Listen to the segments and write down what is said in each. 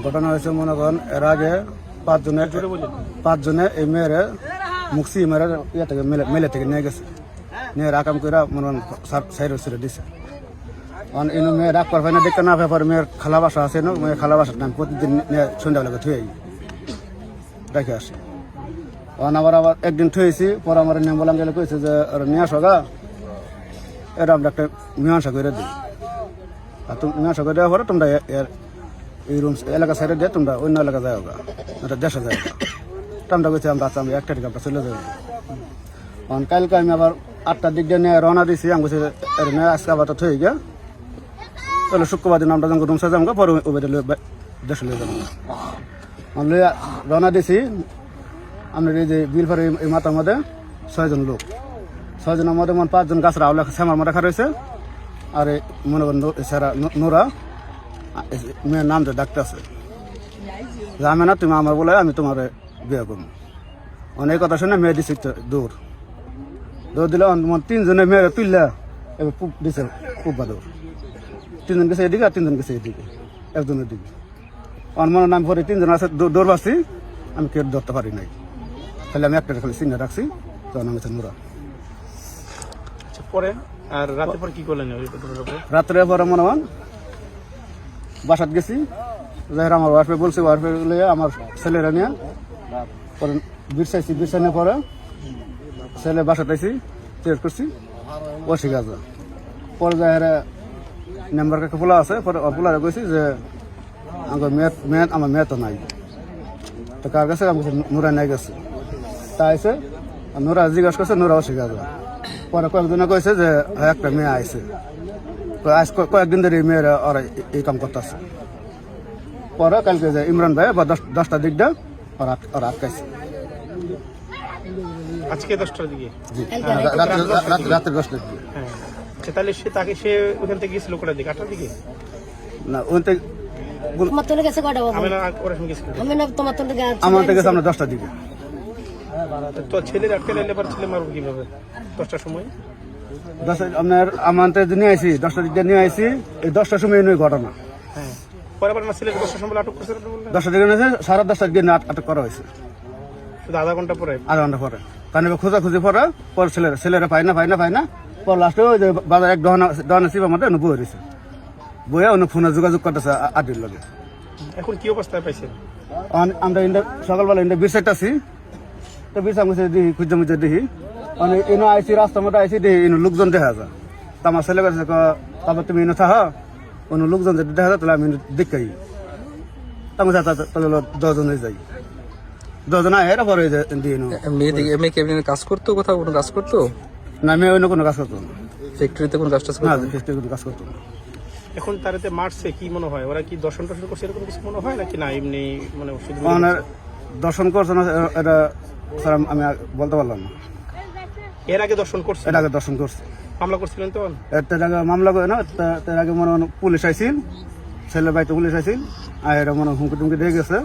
ঘটনা হয়েছে মনে করেন এর আগে পাঁচজনে এই মেয়ের মুক্সি মেয়ের ইয়ে থেকে মেলে থেকে নিয়ে গেছে, নিয়ে রাকাম করে মনে করেন সাইড ছেড়ে দিছে। ইনু মেয়ে রাগ পারবে না দেখতে না ব্যাপার মেয়ের খালা বাসা আছে না, মেয়ের খালা বাসার নাম প্রতিদিন সন্ধ্যাবেলাকে থুয়ে রেখে আসে। আবার একদিন থুয়েছি, পরে আমার নিয়ম বললাম গেলে কইছে যে নিয়ে আসো গা, এটা আমরা একটা মীমাংসা করে দিই। আর তুমি মীমাংসা করে দেওয়ার পরে তোমরা এই রুম এলাকা সাইডে দিয়ে তোমরা অন্য এলাকা যাও গা, এটা দেশে যাও গা। আমরা কইছি আমরা আমি একটা দিকে আমরা চলে যাবো। কারণ কালকে আমি আবার 8টার দিক দিয়ে নিয়ে রওনা দিয়েছি, আমি বলছি আজকে আবার তো থয়ে গিয়া তাহলে শুক্রবার দিন আমরা যখন রুম সাজা আমাকে পরে ওই দেশে লিয়ে যাবো। আমি রওনা দিয়েছি, আমরা এই যে বিলফার এই মাথার মধ্যে 6 জন লোক, 6 জনের মধ্যে 5 জন গাছরা আওলা শ্যামার মাথা খা রয়েছে। আর মনে করেন সারা নোরা মেয়ের নাম যে ডাক্তার আছে যে আমি না তুমি আমার বলে আমি তোমার বিয়ে করবো। অনেক কথা শুনে মেয়ে দিচ্ছে দৌড় দিলে 3 জনে মেয়ের তুললে এবার পুপ দিছে পুপা দৌড়। 3 জন গেছে এদিকে আর 3 জন গেছে এদিকে, একজনের দিকে। আমার মনে নাম পরে 3 জন আছে দৌড় পাচ্ছি, আমি কেউ ধরতে পারি নাই, তাহলে আমি একটা খালি চিহ্ন রাখছি, তখন আমি নোরা। পরে আর রাতে পরে কি করলেন? রাত্রে পরে মনে হন বাসাত গেছি, যাই আমার ওয়াইফে বলছি, ওয়াইফে আমার ছেলেরা নিয়ে পরে বিরসাইছি, বিরসানোর পরে ছেলে বাসাত আইসি টেস্ট করছি অসিক আছে। পরে যাই নাম্বার কাকে পোলা আছে, পরে পোলারে কইছি যে আমার মেয়ে তো নাই, তো কার কাছে আমি নোরা নাই গেছে। তা আইসে নোরা জিজ্ঞাসা করছে, নোরা অসিক আছে। পরে কয়েকজনে কইছে যে একটা মেয়ে আইসে, আজ কয়েকদিন ধরে মেয়েরা ওরা এই কাম করতেছে। পরে কালকে যে ইমরান ভাই বা 10টার দিকটা ওরা আটকাইছে। আজকে 10টার দিকে? জি, রাত্রে 10টার দিকে। হ্যাঁ, তাহলে সে ওখান থেকে গেছিল কোটার দিকে? 8টার দিকে না, ওখান থেকে তোমার তো গেছে কয়টা বাবা? আমি না তোমার তো আমার থেকে আমরা 10টার দিকে। তো ছেলের আটকে লাইলে পর ছেলে মারবো কিভাবে 10টার সময়? আপনার আমাদের নিয়ে আইসি 10টার দিকে নিয়ে আইসি, এই 10টার সময় নয় ঘটনা। হ্যাঁ, পরে আবার না ছেলের 10টার সময় আটক করছে? 10টার দিকে নিয়েছে, 10:30টার দিকে আটক করা হয়েছে। শুধু আধা ঘন্টা পরে? আধা ঘন্টা পরে কারণ খোঁজাখুঁজি পরে পরে ছেলেরা পায় না পর লাস্টে ওই যে বাজার এক দহনা শিবার মধ্যে বই রয়েছে, বইয়া অন্য ফোনে যোগাযোগ করতেছে আডির লগে। এখন কি অবস্থায় পাইছেন? আমরা সকালবেলা বিরসাইট আছি, তো বিরসা মুছে দেখি খুঁজে মুছে দেখি এনে আইসি, রাস্তার মধ্যে আইসি দেখি এনে লোকজন দেখা যায়। তো আমার ছেলে কাছে তারপর তুমি এনে থাকা অন্য লোকজন যদি দেখা যায় তাহলে আমি দেখাই। তারপর 10 জনে যাই, 10 জন আয় পরে মেয়ে কাজ করতো, কোথাও কোনো কাজ করতো না, মেয়ে অন্য কোনো কাজ করতো না, ফ্যাক্টরিতে কোনো কাজ না, ফ্যাক্টরি কোনো কাজ করতো না। এখন তারাতে মারছে কি মনে হয়? ওরা কি দর্শন করছে এরকম কিছু মনে হয় নাকি না এমনি মানে দর্শন করছে না এটা স্যার আমি বলতে পারলাম না। এর আগে দর্শন করছে? এর আগে দর্শন করছে। মামলা করছিলেন তো? এর আগে মামলা করে না, তার আগে মনে হয় পুলিশ আইছিল, ছেলের বাড়িতে পুলিশ আইছিল, আর এটা মনে হুমকি টুমকি দিয়ে গেছে।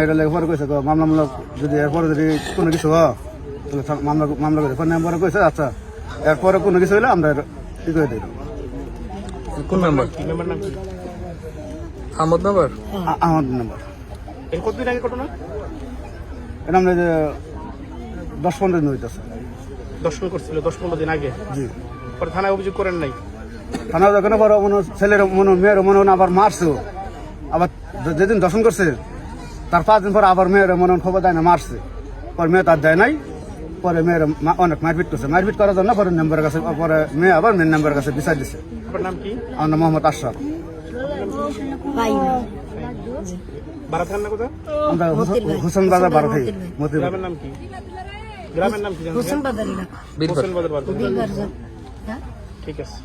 এটা লেগে পরে কইছে মামলা যদি এরপরে যদি কোনো কিছু হয় তাহলে মামলা করে পরে কইছে আচ্ছা এরপরে কোনো কিছু হলে আমরা ই করে দিই। কোন নাম্বার? মেম্বার নাম কি? আহমদ নাম্বার? আহমদ নাম্বার। এর কতদিন আগে ঘটনা? এটা আমরা যে 10-15 দিন হইতেছে। দর্শন করছিল 10-15 দিন আগে? জি। পরে থানায় অভিযোগ করেন নাই? থানা যখন আবার ছেলের মেয়ের মনে আবার মারছে, আবার যেদিন দর্শন করছে তার 5 দিন পর আবার মেয়ের মনে খবর দেয় না মারছে, পরে মেয়ে তার দেয় নাই, পরে মেয়ের অনেক মারপিট করছে, মারপিট করার জন্য পরে মেম্বারের কাছে পরে মেয়ে আবার মেন মেম্বারের কাছে বিচার দিচ্ছে। আপনার নাম কি? আমার নাম মোহাম্মদ আশরাফ। বারাথান না কোথায়? আমরা হোসেন বাজার বারো থেকে। গ্রামের নাম কি? গ্রামের নাম কি? হোসেন বাজার। হোসেন বাজার। ঠিক আছে।